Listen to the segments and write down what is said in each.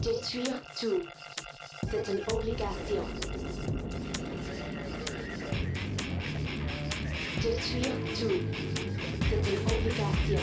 Détruire tout. C'est une obligation. Détruire tout. C'est une obligation.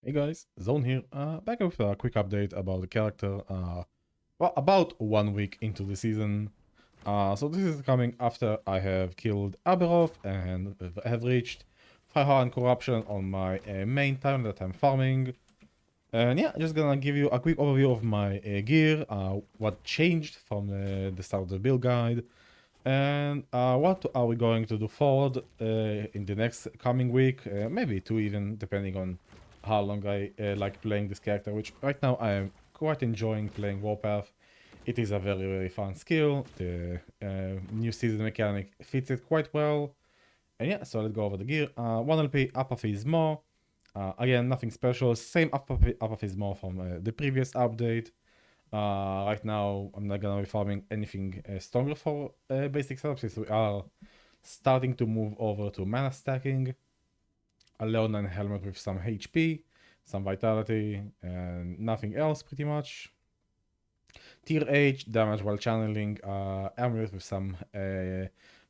Hey guys, Zone here, back with a quick update about the character, well, about 1 week into the season. So this is coming after I have killed Aberoth and have reached Fire and Corruption on my main time that I'm farming. And yeah, just gonna give you a quick overview of my gear, what changed from the start of the build guide, And what are we going to do forward in the next coming week? Maybe two even, depending on how long I like playing this character, which right now I am quite enjoying playing Warpath. It is a very, very fun skill. The new season mechanic fits it quite well. And yeah, so let's go over the gear. 1 LP, apathy is more. Again, nothing special. Same apathy is more from the previous update. Right now, I'm not gonna be farming anything stronger for basic setup since we are starting to move over to mana stacking. A Leonine helmet with some HP, some vitality, and nothing else pretty much. Tier H, damage while channeling, amulet with some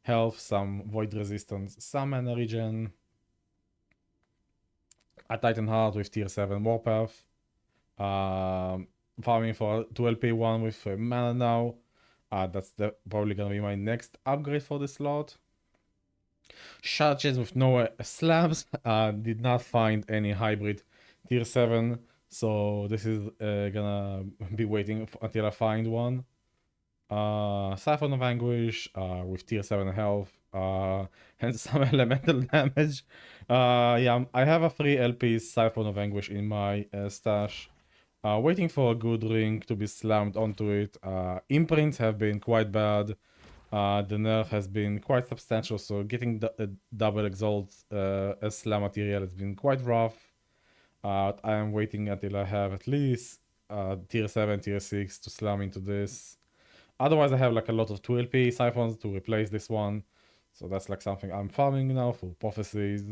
health, some void resistance, some mana regen. A Titan Heart with tier 7 Warpath. Farming for 2LP1 with mana now. That's probably gonna be my next upgrade for the slot. Charges with no slabs. Did not find any hybrid tier 7. So this is gonna be waiting until I find one. Siphon of Anguish with tier 7 health and some elemental damage. Yeah, I have a 3 LP Siphon of Anguish in my stash. Waiting for a good ring to be slammed onto it. Imprints have been quite bad. The nerf has been quite substantial, so getting the double exalt as slam material has been quite rough. I am waiting until I have at least tier 7, tier 6 to slam into this. Otherwise, I have like a lot of 2LP siphons to replace this one. So that's like something I'm farming now for prophecies.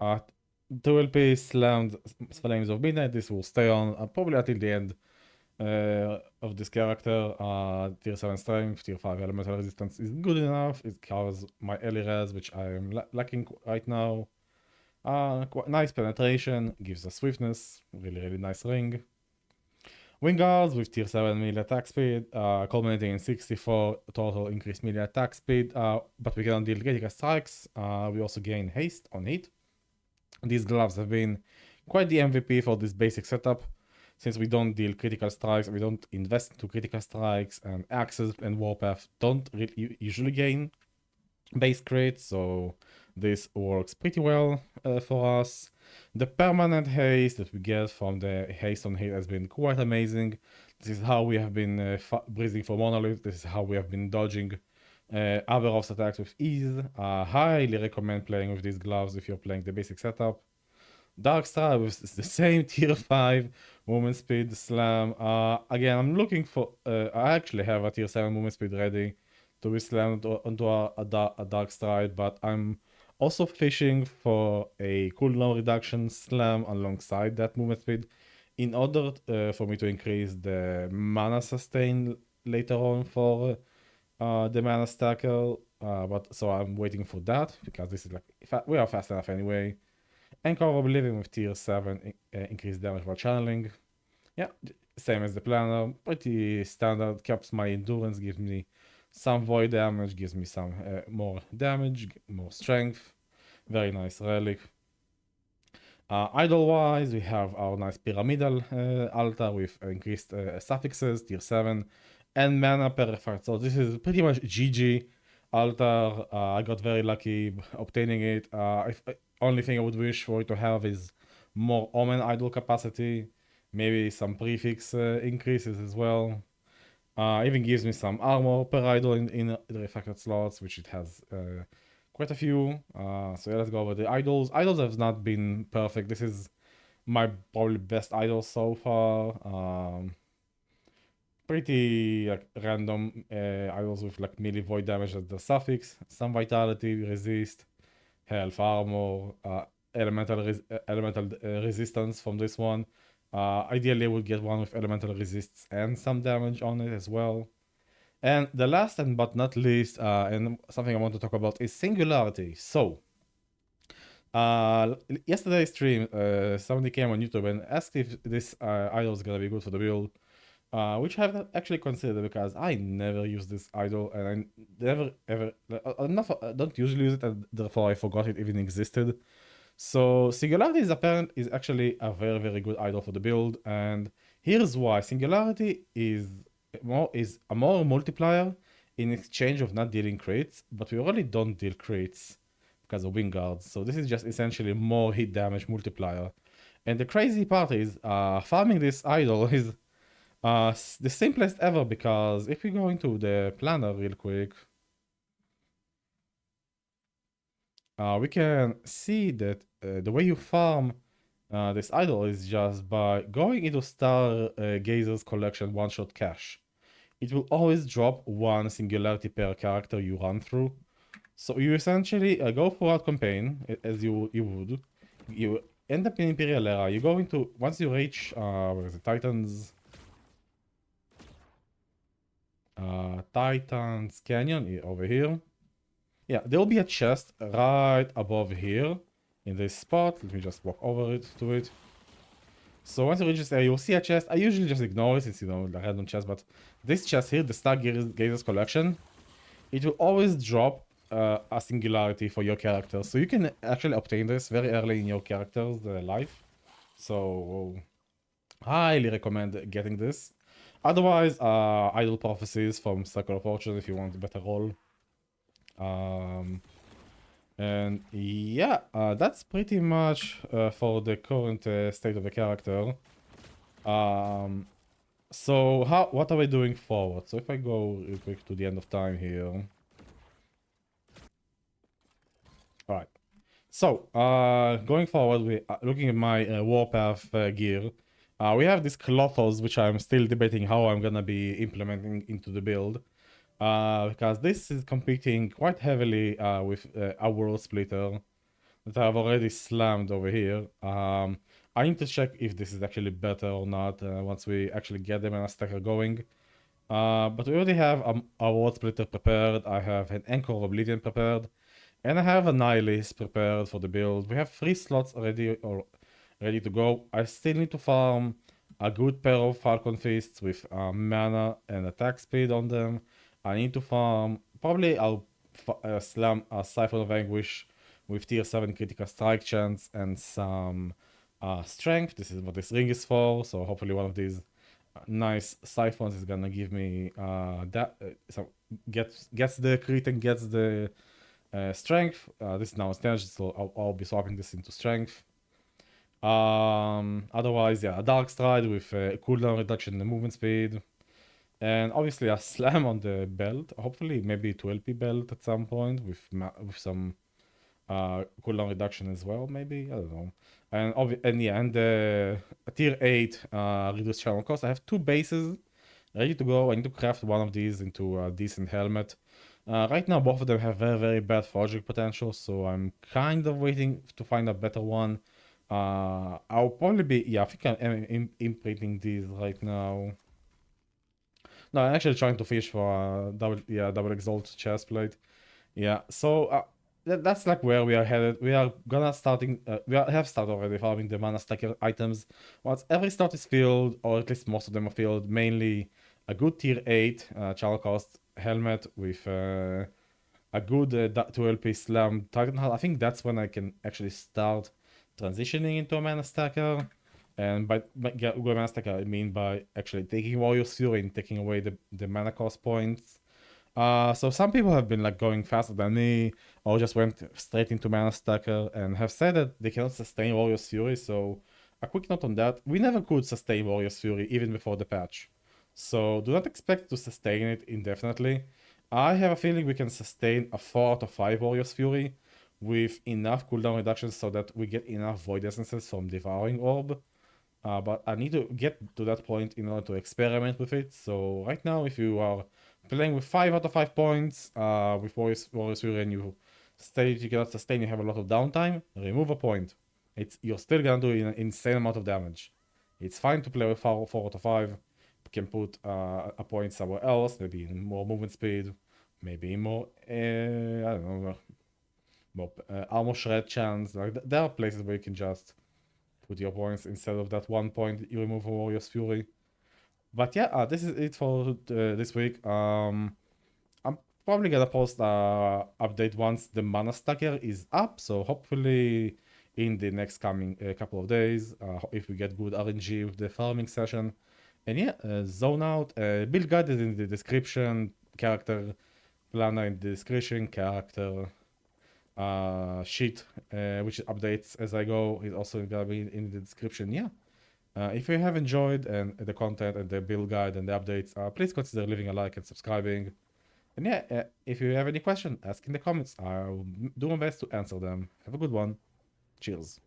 2LP slammed Flames of Midnight. This will stay on probably until the end of this character. Tier 7 strength, tier 5 elemental resistance is good enough. It covers my early res, which I am lacking right now. Nice penetration, gives us swiftness, really, really nice ring. Wingguards with tier 7 melee attack speed, culminating in 64 total increased melee attack speed, but we cannot deal critical strikes. We also gain haste on hit. These gloves have been quite the MVP for this basic setup, since we don't deal critical strikes, we don't invest into critical strikes, and Axes and Warpath don't usually gain base crits, so this works pretty well for us. The permanent haste that we get from the haste on hit has been quite amazing. This is how we have been breathing for Monolith. This is how we have been dodging Aberov's attacks with ease. Highly recommend playing with these gloves if you're playing the basic setup. Darkstride with the same tier 5 movement speed slam. Again, I'm looking for... I actually have a tier 7 movement speed ready to be slammed onto a Darkstride, but I'm also fishing for a cooldown reduction slam alongside that movement speed in order for me to increase the mana sustain later on for the mana stacker. But so I'm waiting for that because this is like we are fast enough anyway. Anchor of Oblivion with tier 7 increased damage while channeling. Yeah, same as the planner, pretty standard. Caps my endurance, gives me some void damage, gives me some more damage, more strength. Very nice relic. Idol wise, we have our nice pyramidal altar with increased suffixes, tier 7, and mana per effect. So this is pretty much GG altar. I got very lucky obtaining it. Only thing I would wish for it to have is more Omen idol capacity, maybe some prefix increases as well. Even gives me some armor per idol in the refracted slots, which it has quite a few. So yeah, let's go over the idols. Idols have not been perfect. This is my probably best idol so far. Pretty like random idols with like melee void damage as the suffix, some vitality, resist, health, armor, elemental resistance from this one. Ideally, we'll get one with elemental resists and some damage on it as well. And the last and but not least, and something I want to talk about is Singularity. So, yesterday's stream, somebody came on YouTube and asked if this idol is gonna be good for the build, which I have actually considered because I never use this idol and I never ever, I don't usually use it, and therefore I forgot it even existed. So Singularity is actually a very, very good idol for the build, and here's why. Singularity is a more multiplier in exchange of not dealing crits, but we already don't deal crits because of wing guards. So this is just essentially more hit damage multiplier. And the crazy part is, farming this idol is the simplest ever, because if we go into the planner real quick, we can see that the way you farm this idol is just by going into Star Gazer's collection one-shot cache. It will always drop one singularity per character you run through. So you essentially go throughout campaign as you would. You end up in Imperial Era. You go into, once you reach where is it, Titans Titans Canyon over here. Yeah, there will be a chest right above here in this spot. Let me just walk over it to it. So once you reach this area, you'll see a chest. I usually just ignore it since, you know, the random chest, but this chest here, the Star Gazers collection, it will always drop a singularity for your character. So you can actually obtain this very early in your character's life. So highly recommend getting this. Otherwise, Idle Prophecies from Circle of Fortune if you want a better roll. And yeah, that's pretty much for the current state of the character. So what are we doing forward? So if I go real quick to the end of time here. Alright. So, going forward, we looking at my Warpath gear. We have these clothos, which I'm still debating how I'm gonna be implementing into the build. Because this is competing quite heavily with a World Splitter that I've already slammed over here. I need to check if this is actually better or not once we actually get the mana stacker going. But we already have a World Splitter prepared. I have an Anchor Oblivion prepared. And I have a Nihilist prepared for the build. We have 3 slots already ready to go. I still need to farm a good pair of Falcon Fists with mana and attack speed on them. I need to farm, probably I'll slam a Siphon of Anguish with tier 7 critical strike chance and some strength. This is what this ring is for, so hopefully one of these nice siphons is gonna give me so gets the crit and gets the strength. This is now standard, so I'll be swapping this into strength. Otherwise, yeah, a dark stride with cooldown reduction in the movement speed. And obviously a slam on the belt. Hopefully maybe 12p belt at some point with some cooldown reduction as well, maybe. I don't know. And yeah, and tier 8 reduced channel cost. I have 2 bases ready to go. I need to craft one of these into a decent helmet. Right now, both of them have very, very bad forging potential, so I'm kind of waiting to find a better one. I'll probably be, yeah, I think I'm imprinting these right now. No, I'm actually trying to fish for a double exalt chest plate. Yeah, so that's like where we are headed. We are gonna have started already farming the mana stacker items. Once every slot is filled, or at least most of them are filled, mainly a good tier 8 channel cost helmet with a good 12p slam target hull. I think that's when I can actually start transitioning into a mana stacker. And by good mana stacker, I mean by actually taking Warrior's Fury and taking away the mana cost points. So some people have been like going faster than me, or just went straight into Mana Stacker and have said that they cannot sustain Warrior's Fury. So a quick note on that: we never could sustain Warrior's Fury even before the patch. So do not expect to sustain it indefinitely. I have a feeling we can sustain a 4 out of 5 Warrior's Fury with enough cooldown reductions so that we get enough Void Essences from Devouring Orb. But I need to get to that point in order to experiment with it. So right now, if you are playing with 5 out of 5 points with Warrior's Fury and you cannot sustain, you have a lot of downtime, remove a point. You're still gonna do an insane amount of damage. It's fine to play with 4 out of 5. You can put a point somewhere else, maybe in more movement speed, maybe more, I don't know, more armor shred chance. Like there are places where you can just put your points instead of that 1 point you remove from Warrior's Fury. But yeah, this is it for this week. I'm probably gonna post a update once the mana stacker is up, so hopefully in the next coming couple of days, if we get good RNG with the farming session. And yeah, zone out. Build guide is in the description. Character planner in the description, character sheet, which updates as I go, is also gonna be in the description. Yeah. If you have enjoyed and the content and the build guide and the updates, please consider leaving a like and subscribing. And yeah, if you have any question, ask in the comments. I'll do my best to answer them. Have a good one. Cheers.